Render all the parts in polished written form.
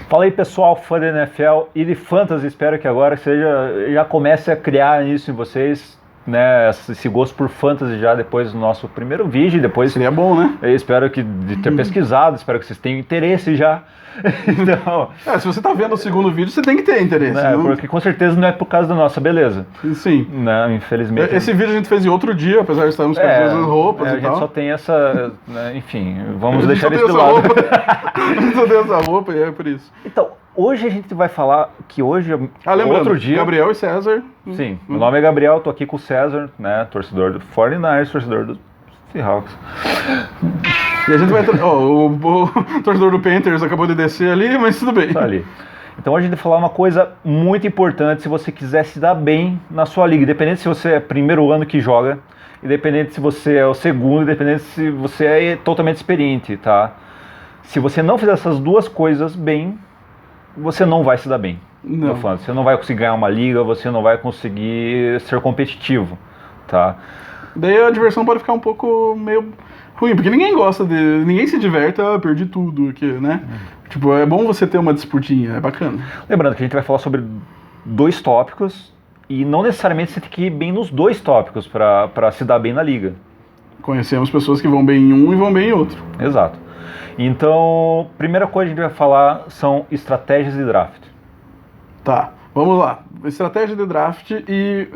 Fala aí, pessoal, fã da NFL e de Fantasy, espero que agora já comece a criar isso em vocês, né, esse gosto por Fantasy já depois do nosso primeiro vídeo, depois... Seria bom, né? Eu espero de ter pesquisado, espero que vocês tenham interesse já. Então, se você tá vendo o segundo vídeo, você tem que ter interesse. né, porque com certeza não é por causa da nossa beleza. Sim. Né, infelizmente. Esse vídeo a gente fez em outro dia, apesar de estarmos com as mesmas roupas e tal. A gente só tem essa... Né, enfim, vamos deixar isso de lado. A gente só tem essa roupa e é por isso. Então, hoje a gente vai falar que hoje é lembrando, outro dia... Gabriel e César. Sim, meu nome é Gabriel, tô aqui com o César, né, torcedor do 49ers, torcedor do Seahawks. E a gente vai... o torcedor do Panthers acabou de descer ali, mas tudo bem. Tá ali. Então hoje a gente vai falar uma coisa muito importante se você quiser se dar bem na sua liga, independente se você é primeiro ano que joga, independente se você é o segundo, independente se você é totalmente experiente, tá? Se você não fizer essas duas coisas bem, você não vai se dar bem. Não. Você não vai conseguir ganhar uma liga, você não vai conseguir ser competitivo, tá? Daí a diversão pode ficar um pouco meio ruim, porque ninguém se diverte, perdi tudo aqui, né? Tipo, é bom você ter uma disputinha, é bacana. Lembrando que a gente vai falar sobre 2 tópicos e não necessariamente você tem que ir bem nos 2 tópicos para se dar bem na liga. Conhecemos pessoas que vão bem em um e vão bem em outro. Exato. Então, primeira coisa que a gente vai falar são estratégias de draft. Tá, vamos lá. Estratégia de draft e...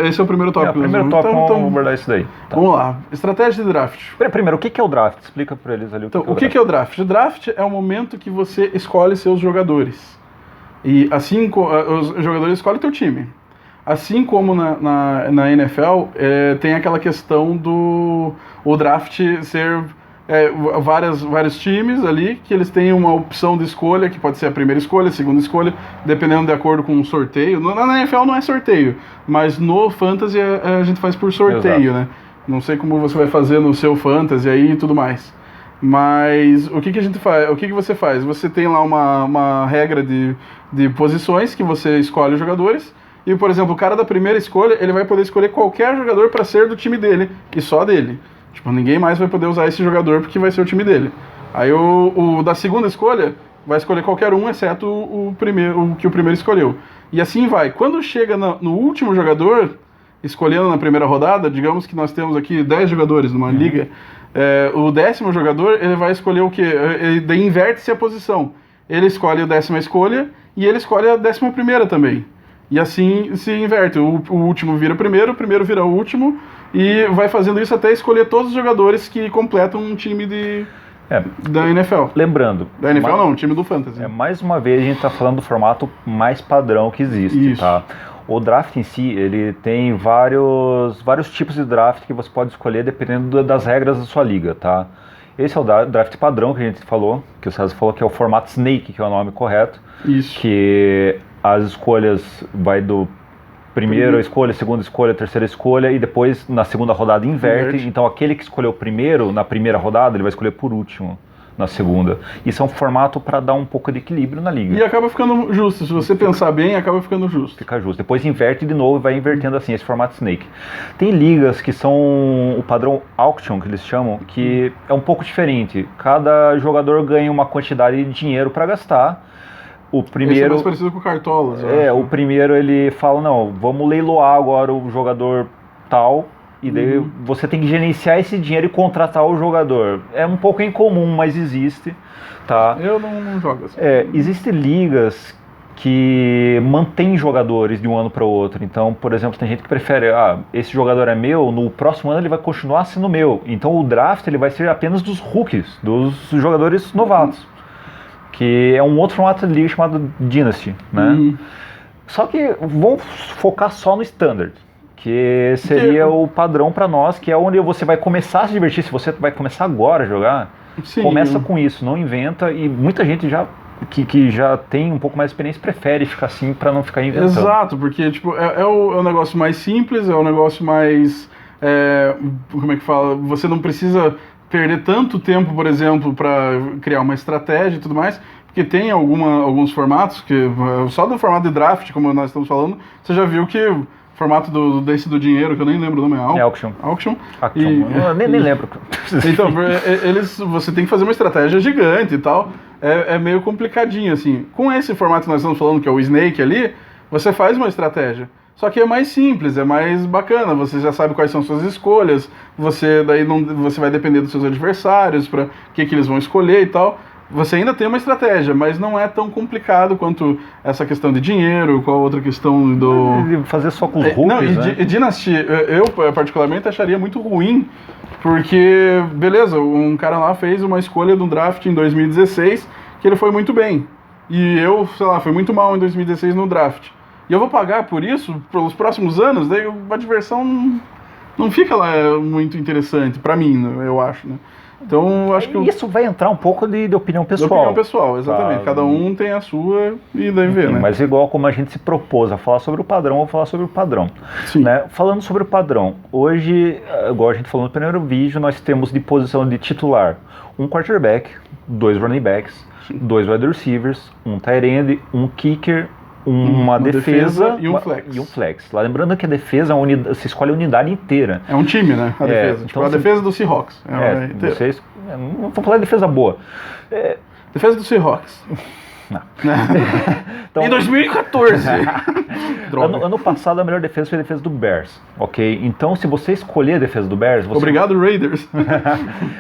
esse é o primeiro tópico. O primeiro tópico, vamos abordar isso daí. Tá. Vamos lá, estratégia de draft. Primeiro, o que é o draft? Explica para eles ali o que é o draft. O draft é o momento que você escolhe seus jogadores. E assim, os jogadores escolhem teu time. Assim como na NFL, tem aquela questão do o draft ser... vários times ali, que eles têm uma opção de escolha, que pode ser a primeira escolha, a segunda escolha, dependendo de acordo com o sorteio. Na NFL não é sorteio, mas no Fantasy a gente faz por sorteio, Exato. Né? Não sei como você vai fazer no seu Fantasy aí e tudo mais. Mas o que a gente faz? O que você faz? Você tem lá uma regra de posições que você escolhe os jogadores. E, por exemplo, o cara da primeira escolha, ele vai poder escolher qualquer jogador para ser do time dele, e só dele. Tipo, ninguém mais vai poder usar esse jogador porque vai ser o time dele. Aí o da segunda escolha vai escolher qualquer um, exceto o que o primeiro escolheu. E assim vai. Quando chega no último jogador, escolhendo na primeira rodada, digamos que nós temos aqui 10 jogadores numa liga, o 10º jogador, ele vai escolher o quê? Daí inverte-se a posição. Ele escolhe a 10ª escolha e ele escolhe a 11ª também. E assim se inverte. O último vira o primeiro vira o último, e vai fazendo isso até escolher todos os jogadores que completam um time da NFL. Lembrando... Da NFL não, um time do Fantasy. Mais uma vez a gente está falando do formato mais padrão que existe, isso. Tá? O draft em si, ele tem vários tipos de draft que você pode escolher dependendo das regras da sua liga, tá? Esse é o draft padrão que a gente falou, que o César falou que é o formato Snake, que é o nome correto. Isso. Que as escolhas vai do primeira escolha, segunda escolha, terceira escolha, e depois na segunda rodada inverte. Então aquele que escolheu primeiro na primeira rodada, ele vai escolher por último na segunda. Isso é um formato para dar um pouco de equilíbrio na liga. E acaba ficando justo, se você pensar bem, acaba ficando justo. Fica justo. Depois inverte de novo e vai invertendo assim, esse formato Snake. Tem ligas que são o padrão auction, que eles chamam, que é um pouco diferente. Cada jogador ganha uma quantidade de dinheiro para gastar. O primeiro, esse é mais parecido com o Cartolas. O primeiro ele fala, não, vamos leiloar agora o jogador tal, e daí você tem que gerenciar esse dinheiro e contratar o jogador. É um pouco incomum, mas existe, tá? Eu não jogo assim. Existem ligas que mantêm jogadores de um ano para o outro. Então, por exemplo, tem gente que prefere, esse jogador é meu, no próximo ano ele vai continuar sendo meu. Então o draft ele vai ser apenas dos rookies, dos jogadores novatos. Que é um outro formato de liga chamado Dynasty, né? Só que vamos focar só no Standard, que seria o padrão para nós, que é onde você vai começar a se divertir. Se você vai começar agora a jogar, começa com isso, não inventa. E muita gente que já tem um pouco mais de experiência prefere ficar assim para não ficar inventando. Exato, porque tipo, é o negócio mais simples, é o negócio mais... como é que fala? Você não precisa perder tanto tempo, por exemplo, para criar uma estratégia e tudo mais, porque tem alguns formatos, que só do formato de draft, como nós estamos falando, você já viu que o formato desse do dinheiro, que eu nem lembro o nome, é Auction. Eu nem lembro. Então, você tem que fazer uma estratégia gigante e tal, é meio complicadinho, assim. Com esse formato que nós estamos falando, que é o Snake ali, você faz uma estratégia. Só que é mais simples, é mais bacana, você já sabe quais são suas escolhas, você vai depender dos seus adversários, para que eles vão escolher e tal. Você ainda tem uma estratégia, mas não é tão complicado quanto essa questão de dinheiro, qual outra questão do... Fazer só com os rookies, né? E Dynasty, eu particularmente acharia muito ruim, porque, beleza, um cara lá fez uma escolha de um draft em 2016, que ele foi muito bem. E eu, sei lá, fui muito mal em 2016 no draft. E eu vou pagar por isso pelos próximos anos, daí a diversão não fica lá muito interessante, pra mim, eu acho, né? Então, eu acho que... Isso vai entrar um pouco de opinião pessoal. De opinião pessoal, exatamente. Cada um tem a sua e daí vê, né? Mas igual como a gente se propôs a falar sobre o padrão, eu vou falar sobre o padrão. Sim. Né? Falando sobre o padrão, hoje, igual a gente falou no primeiro vídeo, nós temos de posição de titular um quarterback, 2 running backs, 2 wide receivers, um tight end, um kicker, uma defesa e um flex. E um flex. Lá, lembrando que a defesa você escolhe a unidade inteira. É um time, né? A defesa. Então, a defesa do Seahawks. Não vou falar de defesa boa. Defesa do Seahawks. Não. Então, em 2014. ano passado a melhor defesa foi a defesa do Bears, ok? Então se você escolher a defesa do Bears... Obrigado, Raiders.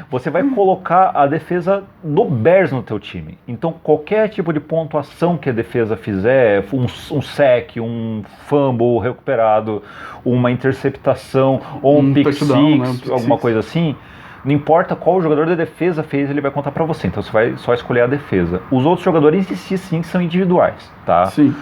Você vai colocar a defesa do Bears no teu time. Então qualquer tipo de pontuação que a defesa fizer, um sack, um fumble recuperado, uma interceptação ou um pick six, alguma coisa assim... Não importa qual jogador da defesa fez, ele vai contar pra você. Então você vai só escolher a defesa. Os outros jogadores em si, sim, são individuais, tá? Sim.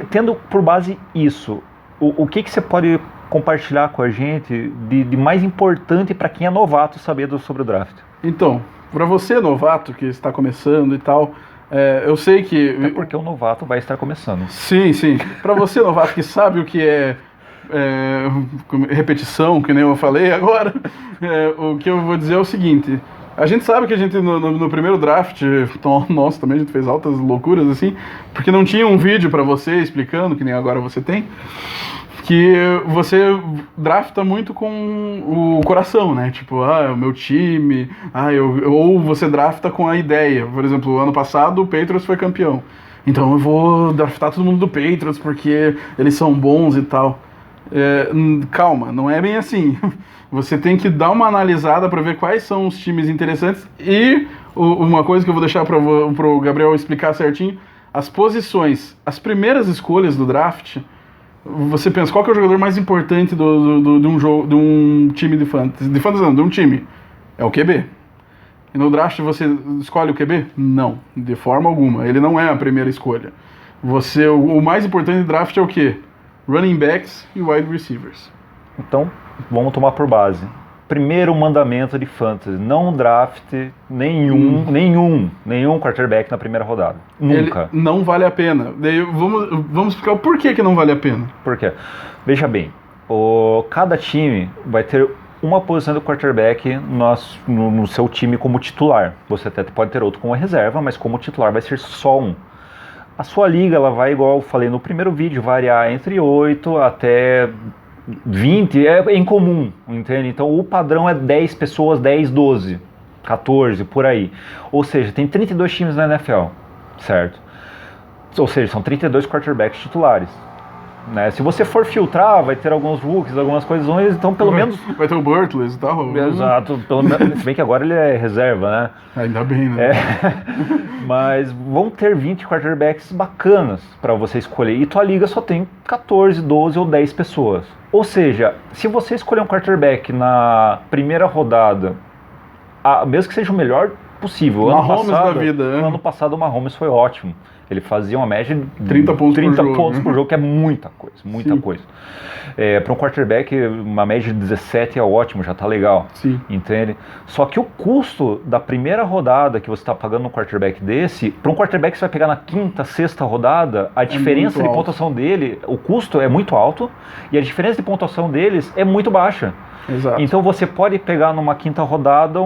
Tendo por base isso, o que você pode compartilhar com a gente de mais importante para quem é novato saber sobre o draft? Então, para você novato que está começando e tal, eu sei que... É porque o novato vai estar começando. Sim, sim. Para você novato que sabe o que é repetição, que nem eu falei agora, o que eu vou dizer é o seguinte: a gente sabe que a gente no primeiro draft, nossa, também a gente fez altas loucuras assim, porque não tinha um vídeo pra você explicando, que nem agora você tem, que você drafta muito com o coração, né? Tipo, é o meu time, ou você drafta com a ideia. Por exemplo, ano passado o Patriots foi campeão, então eu vou draftar todo mundo do Patriots porque eles são bons e tal. Calma, não é bem assim. Você tem que dar uma analisada para ver quais são os times interessantes e uma coisa que eu vou deixar para o Gabriel explicar certinho: as posições, as primeiras escolhas do draft. Você pensa, qual que é o jogador mais importante de um time de fantasy? De fantasy não, de um time. É o QB. E no draft você escolhe o QB? Não, de forma alguma. Ele não é a primeira escolha. O mais importante de draft é o quê? Running backs e wide receivers. Então, vamos tomar por base. Primeiro mandamento de fantasy: não draft nenhum quarterback na primeira rodada. Nunca. Ele não vale a pena. Daí vamos explicar o porquê que não vale a pena. Por quê? Veja bem, cada time vai ter uma posição do quarterback no seu time como titular. Você até pode ter outro como reserva, mas como titular vai ser só um. A sua liga, ela vai, igual eu falei no primeiro vídeo, variar entre 8 até 20, é incomum, entende? Então o padrão é 10 pessoas, 10, 12, 14, por aí. Ou seja, tem 32 times na NFL, certo? Ou seja, são 32 quarterbacks titulares. Né? Se você for filtrar, vai ter alguns rookies, algumas coisas, então pelo menos... Vai ter o Burtless e tal. Exato, pelo menos, se bem que agora ele é reserva, né? Ainda bem, né? Mas vão ter 20 quarterbacks bacanas para você escolher, e tua liga só tem 14, 12 ou 10 pessoas. Ou seja, se você escolher um quarterback na primeira rodada, mesmo que seja o melhor possível, no ano passado o Mahomes foi ótimo. Ele fazia uma média de 30 pontos por jogo, que é muita coisa. Para um quarterback, uma média de 17 é ótimo, já tá legal. Sim. Entende? Só que o custo da primeira rodada que você está pagando no quarterback desse, para um quarterback que você vai pegar na quinta, sexta rodada, a diferença de pontuação dele, o custo é muito alto e a diferença de pontuação deles é muito baixa. Exato. Então você pode pegar numa quinta rodada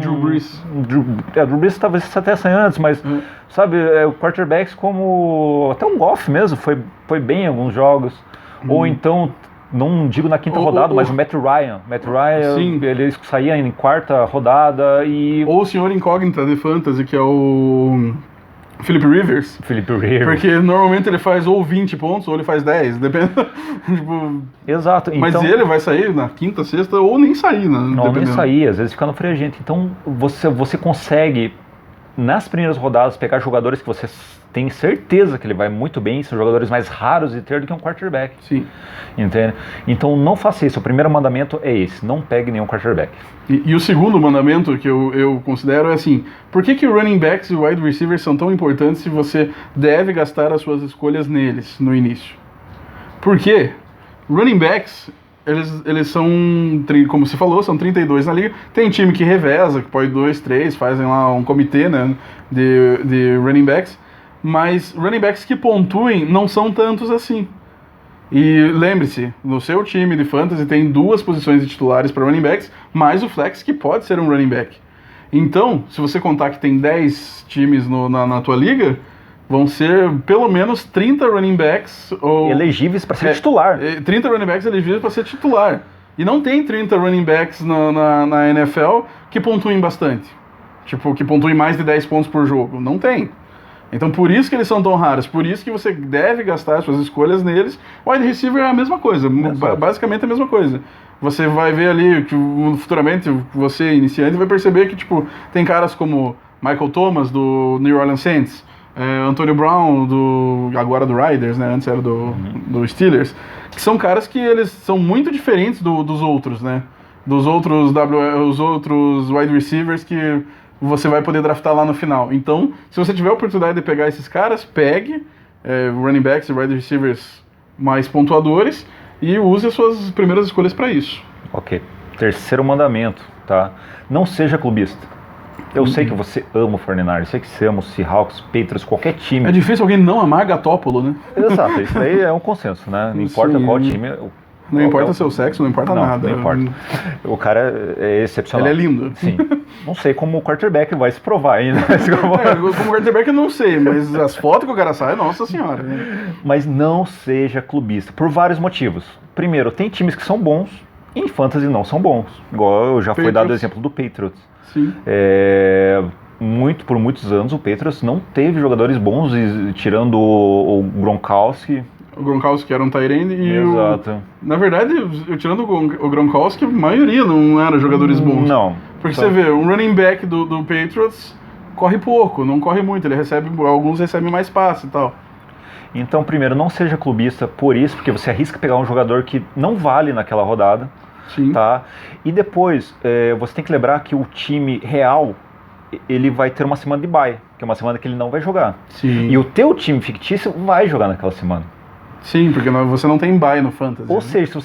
Drew Brees. Drew Brees talvez até saia antes, mas sabe, o quarterbacks como até o Goff mesmo foi bem em alguns jogos. Ou então, não digo na quinta rodada, mas o Matt Ryan. Sim. Ele saía em quarta rodada e... Ou o senhor incógnita de fantasy, que é o Philip Rivers. Porque normalmente ele faz ou 20 pontos ou ele faz 10, depende. Tipo, exato. Mas então, ele vai sair na quinta, sexta ou nem sair, né? Não, nem sair, às vezes fica no free agent. Então você consegue, nas primeiras rodadas, pegar jogadores que você tem certeza que ele vai muito bem, são jogadores mais raros de ter do que um quarterback. Sim. Entende? Então não faça isso. O primeiro mandamento é esse: não pegue nenhum quarterback. E o segundo mandamento que eu considero é assim: por que running backs e wide receivers são tão importantes se você deve gastar as suas escolhas neles no início? Por quê? Running backs, eles são, como você falou, são 32 na liga. Tem time que reveza, que pode 2, 3, fazem lá um comitê, né, de running backs. Mas running backs que pontuem não são tantos assim. E lembre-se, no seu time de fantasy tem 2 posições de titulares para running backs, mais o flex que pode ser um running back. Então, se você contar que tem 10 times na tua liga, vão ser pelo menos 30 running backs elegíveis para ser titular. 30 running backs elegíveis para ser titular. E não tem 30 running backs na NFL que pontuem bastante. Tipo, que pontuem mais de 10 pontos por jogo. Não tem. Então por isso que eles são tão raros, por isso que você deve gastar suas escolhas neles. O wide receiver é a mesma coisa, basicamente a mesma coisa. Você vai ver ali que futuramente você, iniciante, vai perceber que tipo, tem caras como Michael Thomas do New Orleans Saints, Antonio Brown agora do Riders, né? Antes era do Steelers, que são caras que eles são muito diferentes dos outros, né? Dos outros os outros wide receivers que você vai poder draftar lá no final. Então, se você tiver a oportunidade de pegar esses caras, pegue running backs e wide receivers mais pontuadores e use as suas primeiras escolhas para isso. Ok. Terceiro mandamento, tá? Não seja clubista. Eu sei que você ama o 49ers, eu sei que você ama o Seahawks, Patriots, qualquer time. É difícil alguém não amar Gatópolo, né? Exato, isso aí é um consenso, né? Não importa qual time... Não importa seu sexo, não importa nada. Não importa. O cara é excepcional. Ele é lindo. Sim. Não sei como o quarterback vai se provar ainda. Como quarterback eu não sei, mas as fotos que o cara sai, nossa senhora. Mas não seja clubista, por vários motivos. Primeiro, tem times que são bons e em fantasy não são bons. Igual já foi dado o exemplo do Patriots. Sim. Por muitos anos o Patriots não teve jogadores bons, tirando o Gronkowski. O Gronkowski era um tight end e exato. Na verdade, tirando o Gronkowski, a maioria não era jogadores bons. Não. Porque você vê, um running back do Patriots corre pouco, não corre muito, alguns recebem mais passe e tal. Então, primeiro, não seja clubista por isso, porque você arrisca pegar um jogador que não vale naquela rodada. Sim. Tá? E depois, você tem que lembrar que o time real, ele vai ter uma semana de bye, que é uma semana que ele não vai jogar. Sim. E o teu time fictício vai jogar naquela semana. Sim, porque você não tem bye no fantasy. Ou seja,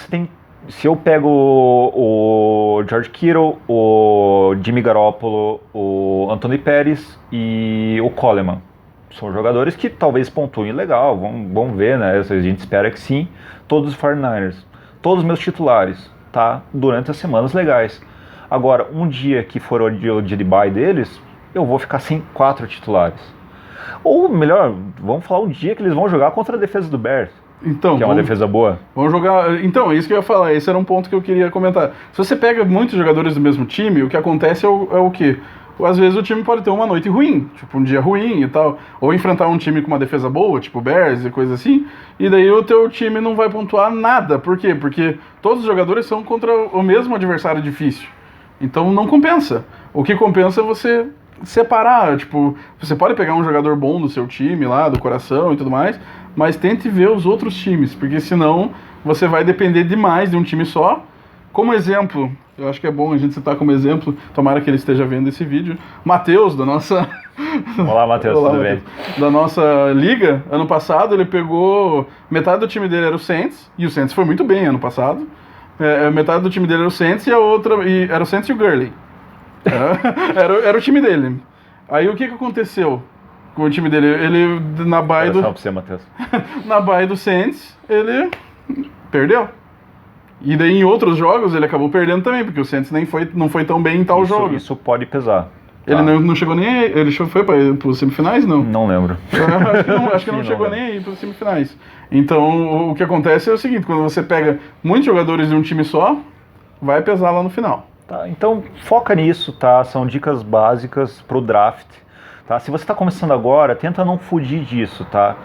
se eu pego o George Kittle, o Jimmy Garoppolo, o Anthony Pérez e o Coleman, são jogadores que talvez pontuem legal, vamos ver, né? A gente espera que sim. Todos os 49ers, todos os meus titulares, tá? Durante as semanas legais. Agora, um dia que for o dia de bye deles, eu vou ficar sem 4 titulares. Ou melhor, vamos falar um dia que eles vão jogar contra a defesa do Bears. Então, que é uma defesa boa. Vamos jogar. Então, é isso que eu ia falar. Esse era um ponto que eu queria comentar. Se você pega muitos jogadores do mesmo time, o que acontece é o quê? Às vezes o time pode ter uma noite ruim, tipo um dia ruim e tal, ou enfrentar um time com uma defesa boa, tipo Bears e coisa assim, e daí o teu time não vai pontuar nada. Por quê? Porque todos os jogadores são contra o mesmo adversário difícil. Então não compensa. O que compensa é você separar, tipo, você pode pegar um jogador bom do seu time lá, do coração e tudo mais, mas tente ver os outros times, porque senão você vai depender demais de um time só. Como exemplo, eu acho que é bom a gente citar como exemplo, tomara que ele esteja vendo esse vídeo, Matheus, da nossa... Olá, Matheus, tudo bem? Da nossa liga, ano passado ele pegou... Metade do time dele era o Saints, e o Saints foi muito bem ano passado. Metade do time dele era o Saints e a outra... era o Saints e o Gurley. Era o time dele. Aí o que aconteceu com o time dele? Ele, na bye do... Pra você, Matheus. Na bye do Saints, ele perdeu. E daí em outros jogos ele acabou perdendo também, porque o Saints não foi tão bem em tal jogo. Isso pode pesar. Ele não chegou nem aí, ele foi para os semifinais, não? Não lembro. Acho que não chegou nem aí para os semifinais. Então, o que acontece é o seguinte, quando você pega muitos jogadores de um time só, vai pesar lá no final. Tá, então, foca nisso, tá? São dicas básicas pro draft, tá? Se você está começando agora, tenta não fugir disso, tá?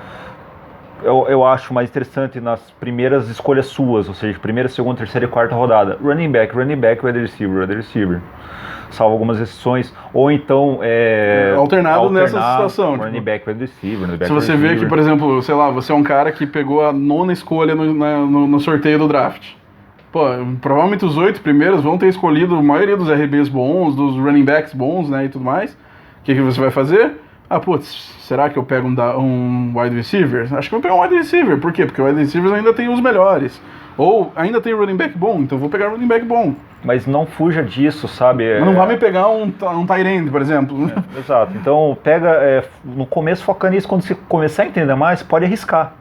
Eu acho mais interessante nas primeiras escolhas suas, ou seja, primeira, segunda, terceira e quarta rodada. Running back, wide receiver. Salvo algumas exceções, ou então alternado nessa situação. Running back, wide receiver. Se você vê que, por exemplo, sei lá, você é um cara que pegou a 9ª escolha no sorteio do draft. Pô, provavelmente os 8 primeiros vão ter escolhido a maioria dos RBs bons, dos running backs bons, né, e tudo mais. O que você vai fazer? Será que eu pego um wide receiver? Acho que eu vou pegar um wide receiver. Por quê? Porque o wide receiver ainda tem os melhores. Ou ainda tem running back bom, então vou pegar running back bom. Mas não fuja disso, sabe? Mas não vai me pegar um tight end, por exemplo. Exato. Então pega, no começo foca nisso, quando você começar a entender mais, pode arriscar.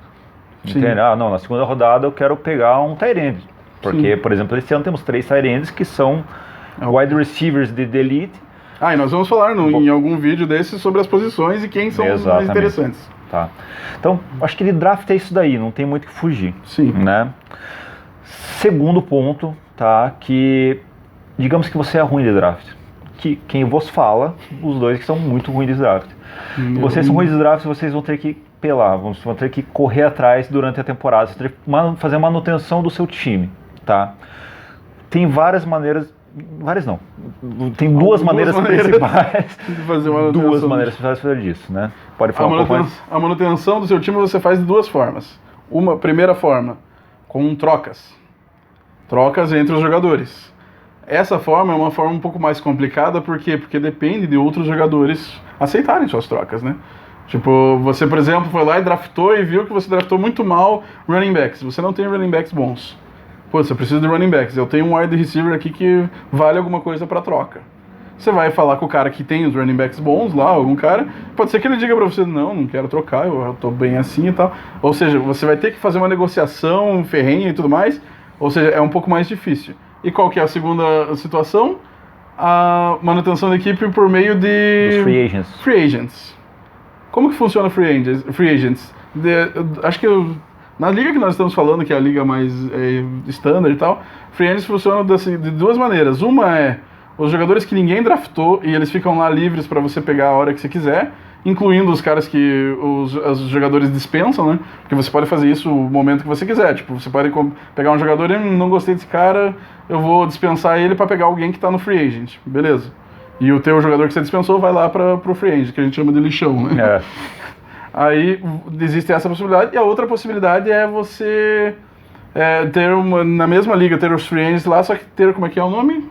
Entende? Na segunda rodada eu quero pegar um tight end. Porque, por exemplo, esse ano temos 3 tight ends que são wide receivers de elite. E nós vamos falar em algum vídeo desses sobre as posições e quem são os mais interessantes. Tá. Então, acho que de draft é isso daí, não tem muito o que fugir. Sim. Né? Segundo ponto, tá? Que digamos que você é ruim de draft. Que quem vos fala, os dois que são muito ruins de draft. Vocês são ruins de draft, vocês vão ter que pelar, vão ter que correr atrás durante a temporada, você ter que fazer manutenção do seu time, tá? Tem várias maneiras. Várias não. Tem duas maneiras principais. De fazer manutenção. Duas maneiras principais de fazer disso, né? Pode falar um pouco mais. A manutenção do seu time você faz de 2 formas. Primeira forma, com trocas. Trocas entre os jogadores. Essa forma é uma forma um pouco mais complicada, por quê? Porque depende de outros jogadores aceitarem suas trocas, né? Tipo, você, por exemplo, foi lá e draftou e viu que você draftou muito mal running backs. Você não tem running backs bons. Pô, você precisa de running backs. Eu tenho um wide receiver aqui que vale alguma coisa para troca. Você vai falar com o cara que tem os running backs bons lá, algum cara, pode ser que ele diga para você, não quero trocar, eu tô bem assim e tal. Ou seja, você vai ter que fazer uma negociação ferrenha e tudo mais, ou seja, é um pouco mais difícil. E qual que é a segunda situação? A manutenção da equipe por meio de... Dos free agents. Free agents. Como que funciona free agents? Acho que na liga que nós estamos falando, que é a liga mais standard e tal, free agents funcionam de 2 maneiras. Uma é os jogadores que ninguém draftou e eles ficam lá livres para você pegar a hora que você quiser, incluindo os caras que os jogadores dispensam, né? Porque você pode fazer isso no momento que você quiser. Tipo, você pode pegar um jogador e não gostei desse cara, eu vou dispensar ele para pegar alguém que está no free agent. Beleza. E o teu jogador que você dispensou vai lá para o free agent, que a gente chama de lixão, né? Aí existe essa possibilidade. E a outra possibilidade é você ter na mesma liga, ter os free agents lá, só que ter, como é que é o nome?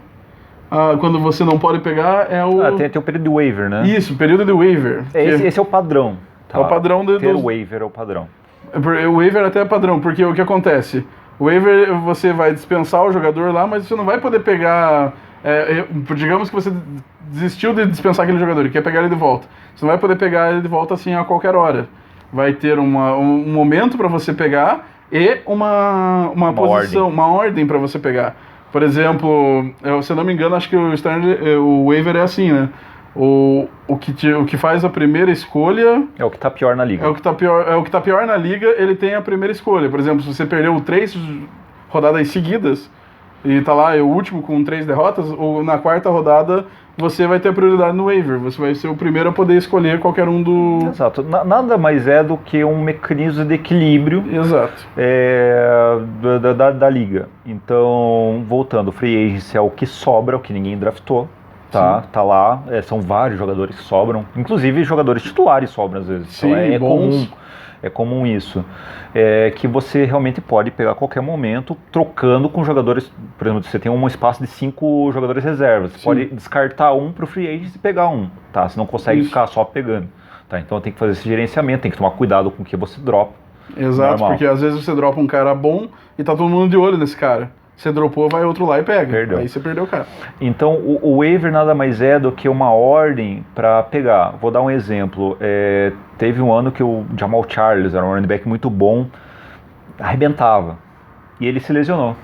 Quando você não pode pegar, é o... tem o período de waiver, né? Isso, período de waiver. Esse é o padrão. Tá? É o padrão ter o waiver é o padrão. O waiver até é padrão, porque o que acontece? O waiver, você vai dispensar o jogador lá, mas você não vai poder pegar... digamos que você desistiu de dispensar aquele jogador e quer pegar ele de volta. Você não vai poder pegar ele de volta assim a qualquer hora. Vai ter um momento para você pegar e uma posição, ordem. uma ordem para você pegar. Por exemplo, se eu não me engano, acho que o waiver é assim, né? O que faz a primeira escolha... É o que tá pior na liga. É o que tá pior na liga, ele tem a primeira escolha. Por exemplo, se você perdeu 3 rodadas seguidas e tá lá, é o último com 3 derrotas, ou na 4ª rodada você vai ter prioridade no waiver. Você vai ser o primeiro a poder escolher qualquer um do... Exato. Nada mais é do que um mecanismo de equilíbrio. Exato. Da liga. Então, voltando, o free agency é o que sobra, o que ninguém draftou. Tá, tá lá, são vários jogadores que sobram, inclusive jogadores titulares sobram às vezes. Sim, então é comum isso. Que você realmente pode pegar a qualquer momento, trocando com jogadores. Por exemplo, você tem um espaço de 5 jogadores reservas, você pode descartar um para o free agent e pegar um, tá? Você não consegue ficar só pegando, tá? Então tem que fazer esse gerenciamento, tem que tomar cuidado com o que você dropa. Exato, normal. Porque às vezes você dropa um cara bom e tá todo mundo de olho nesse cara. Você dropou, vai outro lá e pega. Perdeu. Aí você perdeu o cara. Então, o waiver nada mais é do que uma ordem para pegar. Vou dar um exemplo. Teve um ano que o Jamal Charles, era um running back muito bom, arrebentava. E ele se lesionou.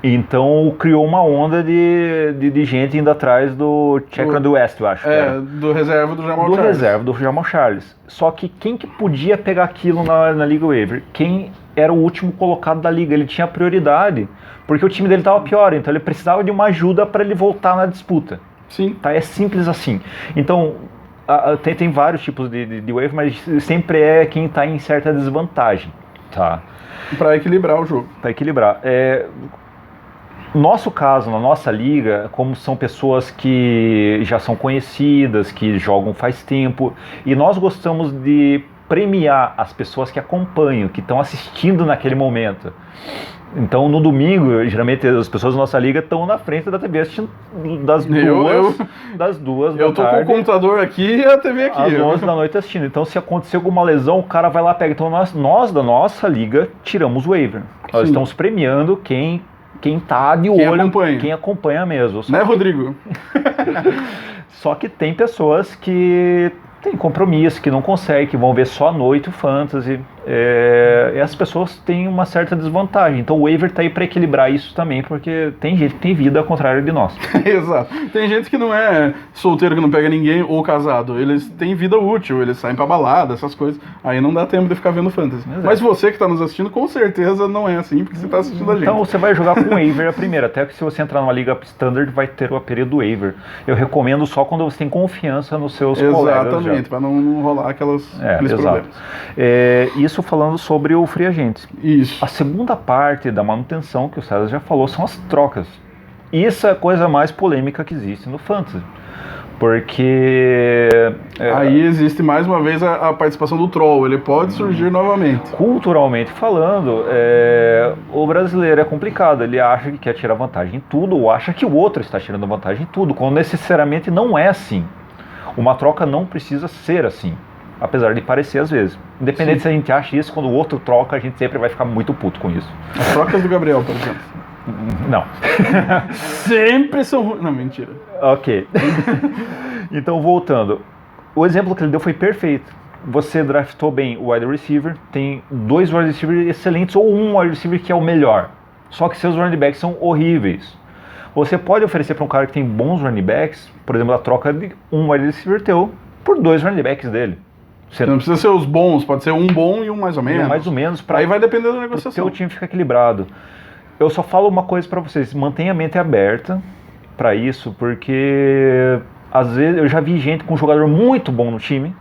Então criou uma onda de gente indo atrás do Chakra do West, eu acho. Do reserva do Jamal Charles. Do reserva do Jamal Charles. Só que quem que podia pegar aquilo na Liga Waiver? Quem era o último colocado da liga. Ele tinha prioridade, porque o time dele estava pior, então ele precisava de uma ajuda para ele voltar na disputa. Sim. Tá? É simples assim. Então, tem vários tipos de waiver, mas sempre é quem está em certa desvantagem. Tá? Para equilibrar o jogo. Para equilibrar. Nosso caso, na nossa liga, como são pessoas que já são conhecidas, que jogam faz tempo, e nós gostamos de premiar as pessoas que acompanham, que estão assistindo naquele momento. Então, no domingo, geralmente as pessoas da nossa liga estão na frente da TV assistindo das duas da tarde. Eu tô com o computador aqui e a TV aqui. Às 11 da noite assistindo. Então, se acontecer alguma lesão, o cara vai lá e pega. Então, nós da nossa liga tiramos o waiver. Nós estamos premiando quem tá de olho, quem acompanha mesmo. Né, Rodrigo? Só que tem pessoas que têm compromisso, que não conseguem, que vão ver só à noite o Fantasy. E as pessoas têm uma certa desvantagem. Então o waiver tá aí para equilibrar isso também, porque tem gente que tem vida ao contrário de nós. Exato. Tem gente que não é solteiro, que não pega ninguém, ou casado. Eles têm vida útil, eles saem pra balada, essas coisas. Aí não dá tempo de ficar vendo Fantasy. Exato. Mas você que tá nos assistindo, com certeza não é assim, porque você tá assistindo a gente. Então você vai jogar com waiver a primeira. Até que se você entrar numa liga standard, vai ter o período waiver. Eu recomendo só quando você tem confiança nos seus colegas. Exatamente, para não rolar aqueles problemas. Isso falando sobre o free agent. Isso. A segunda parte da manutenção, que o César já falou, são as trocas. Isso é a coisa mais polêmica que existe no Fantasy. Porque... aí existe mais uma vez a participação do troll, ele pode surgir novamente. Culturalmente falando, o brasileiro é complicado, ele acha que quer tirar vantagem em tudo, ou acha que o outro está tirando vantagem em tudo, quando necessariamente não é assim. Uma troca não precisa ser assim, apesar de parecer às vezes. Independente Sim. se a gente acha isso, quando o outro troca, a gente sempre vai ficar muito puto com isso. As trocas do Gabriel, por exemplo. Não. Sempre são ruins. Não, mentira. Ok. Então, voltando. O exemplo que ele deu foi perfeito. Você draftou bem o wide receiver, tem 2 wide receivers excelentes ou um wide receiver que é o melhor. Só que seus running backs são horríveis. Você pode oferecer para um cara que tem bons running backs, por exemplo, a troca de um wide receiver teu por 2 running backs dele. Você não precisa ser os bons, pode ser um bom e um mais ou menos. Mais ou menos. Aí vai depender da negociação. Seu time fica equilibrado. Eu só falo uma coisa para vocês, mantenha a mente aberta para isso, porque às vezes eu já vi gente com um jogador muito bom no time,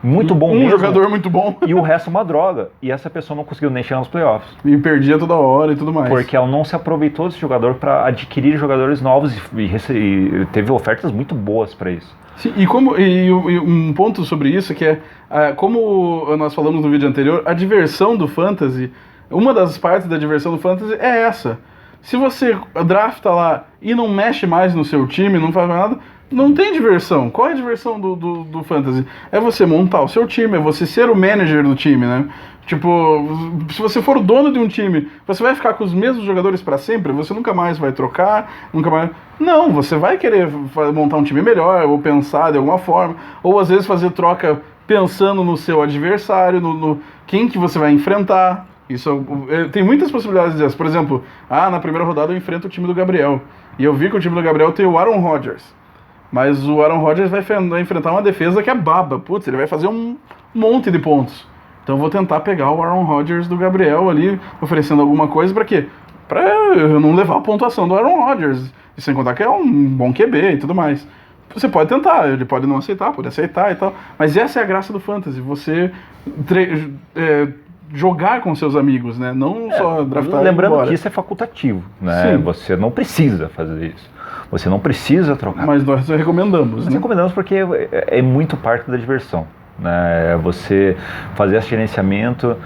muito bom mesmo. Um jogador muito bom. E o resto uma droga. E essa pessoa não conseguiu nem chegar nos playoffs. E perdia toda hora e tudo mais. Porque ela não se aproveitou desse jogador para adquirir jogadores novos e teve ofertas muito boas para isso. Sim, e um ponto sobre isso que é, como nós falamos no vídeo anterior, a diversão do Fantasy, uma das partes da diversão do Fantasy é essa. Se você drafta lá e não mexe mais no seu time, não faz mais nada, não tem diversão. Qual é a diversão do Fantasy? É você montar o seu time, é você ser o manager do time, né? Tipo, se você for o dono de um time, você vai ficar com os mesmos jogadores para sempre? Você nunca mais vai trocar, nunca mais... Não, você vai querer montar um time melhor, ou pensar de alguma forma, ou às vezes fazer troca pensando no seu adversário, no quem que você vai enfrentar. Isso tem muitas possibilidades dessas. Por exemplo, na primeira rodada eu enfrento o time do Gabriel. E eu vi que o time do Gabriel tem o Aaron Rodgers. Mas o Aaron Rodgers vai enfrentar uma defesa que é baba. Putz, ele vai fazer um monte de pontos. Então eu vou tentar pegar o Aaron Rodgers do Gabriel ali, oferecendo alguma coisa pra quê? Pra eu não levar a pontuação do Aaron Rodgers. E sem contar que é um bom QB e tudo mais. Você pode tentar, ele pode não aceitar, pode aceitar e tal. Mas essa é a graça do Fantasy. Você jogar com seus amigos, né? Não só draftar. Lembrando que isso é facultativo, né? Sim. Você não precisa fazer isso. Você não precisa trocar. Mas nós recomendamos. Nós recomendamos porque é muito parte da diversão, né? Você fazer esse gerenciamento,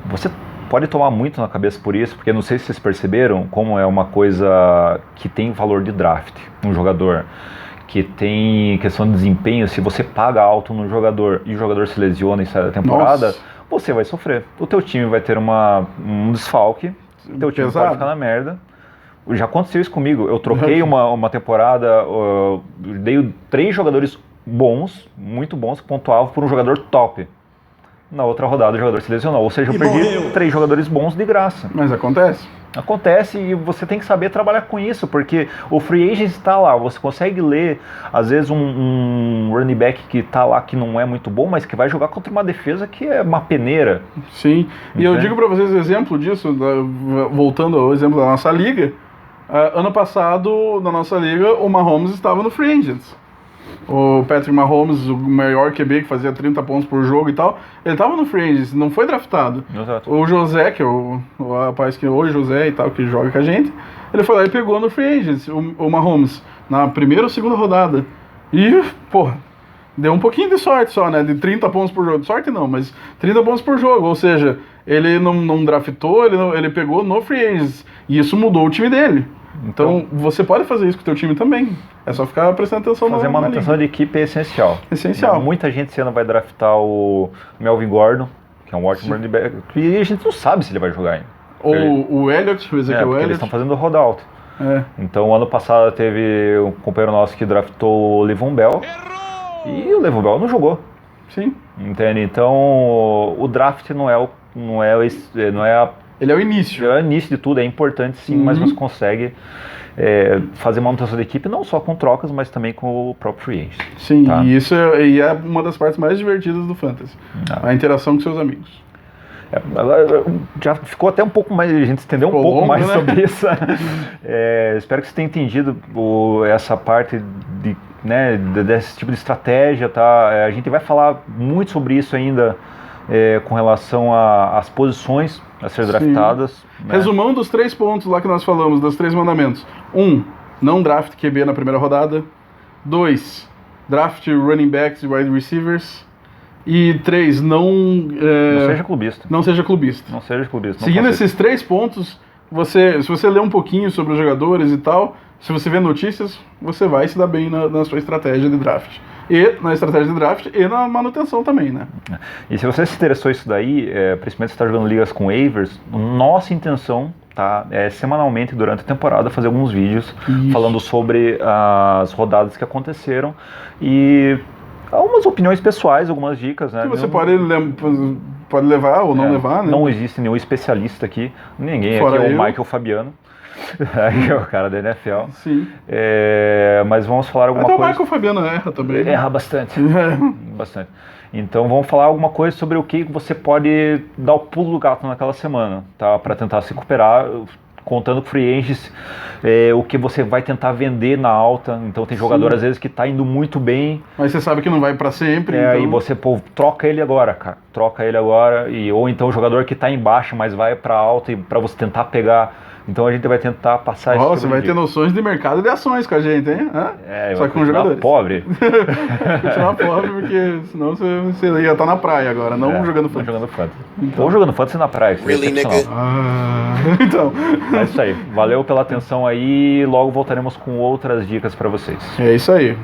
você pode tomar muito na cabeça por isso, porque não sei se vocês perceberam como é uma coisa que tem valor de draft, um jogador que tem questão de desempenho. Se você paga alto no jogador e o jogador se lesiona e sai da temporada, Nossa. Você vai sofrer. O teu time vai ter um desfalque, o teu time pode ficar na merda. Já aconteceu isso comigo. Eu troquei uma temporada, dei 3 jogadores bons, muito bons, que pontuavam por um jogador top. Na outra rodada o jogador se lesionou. Ou seja, eu perdi 3 jogadores bons de graça. Mas acontece. Acontece e você tem que saber trabalhar com isso, porque o free agent está lá, você consegue ler, às vezes, um running back que está lá que não é muito bom, mas que vai jogar contra uma defesa que é uma peneira. Sim, e eu digo para vocês o exemplo disso, voltando ao exemplo da nossa liga, ano passado, na nossa liga, o Mahomes estava no free agents. O Patrick Mahomes, o maior QB que fazia 30 pontos por jogo e tal, ele estava no free agents, não foi draftado. Exato. O José, que é o rapaz que hoje José e tal, que joga com a gente, ele foi lá e pegou no free agents o Mahomes, na primeira ou segunda rodada. E, porra, deu um pouquinho de sorte só, né? De 30 pontos por jogo. Sorte não, mas 30 pontos por jogo. Ou seja, ele não draftou, ele pegou no free agents. E isso mudou o time dele. Então, você pode fazer isso com o teu time também. É só ficar prestando atenção Fazer manutenção de equipe é essencial. Essencial. Muita gente esse ano vai draftar o Melvin Gordon, que é um ótimo running back, e a gente não sabe se ele vai jogar ainda. Ou o Elliott, o Ezekiel Elliott. Eles estão fazendo holdout. Então, ano passado teve um companheiro nosso que draftou o Le'Veon Bell, e o Le'Veon Bell não jogou. Sim. Entende? Então, o draft ele é o início. É o início de tudo, é importante sim, mas você consegue fazer manutenção da equipe não só com trocas, mas também com o próprio free agent. Sim, tá? E isso é uma das partes mais divertidas do Fantasy. A interação com seus amigos. Já ficou até um pouco mais, a gente entendeu um pouco longo, mais, né? Sobre isso. Espero que você tenha entendido essa parte desse tipo de estratégia, tá? A gente vai falar muito sobre isso ainda com relação às posições a ser draftadas. Né? Resumão dos 3 pontos lá que nós falamos, dos 3 mandamentos. 1, não draft QB na primeira rodada. 2, draft running backs e wide receivers. E 3, não seja clubista. Não seja clubista. Não seja clubista. Seguindo esses 3 pontos, se você ler um pouquinho sobre os jogadores e tal, se você vê notícias, você vai se dar bem na sua estratégia de draft. E na estratégia de draft e na manutenção também, né? E se você se interessou isso daí, principalmente se está jogando ligas com waivers, nossa intenção é semanalmente durante a temporada fazer alguns vídeos falando sobre as rodadas que aconteceram e algumas opiniões pessoais, algumas dicas, né? Que você pode levar ou não levar, né? Não existe nenhum especialista aqui, ninguém Fora aqui é o eu. Michael Fabiano. Que é o cara da NFL. Sim. Mas vamos falar alguma coisa. Até o Michael Fabiano erra também. Erra bastante. Bastante. Então vamos falar alguma coisa sobre o que você pode dar o pulo do gato naquela semana, tá? Para tentar se recuperar, contando com free agents, o que você vai tentar vender na alta. Então tem jogador às vezes que tá indo muito bem. Mas você sabe que não vai para sempre. Então... E você troca ele agora, cara. Troca ele agora. Ou então o jogador que tá embaixo, mas vai para alta e para você tentar pegar. Então a gente vai tentar passar isso. Você vai ter noções de mercado de ações com a gente, hein? Só que com jogadores. Pobre. Continuar pobre, porque senão você ia estar na praia agora, não jogando fantasy. Jogando fantasy. Então. Ou jogando fantasy na praia. Really, nigga? Então. É isso aí. Valeu pela atenção aí. Logo voltaremos com outras dicas para vocês. É isso aí.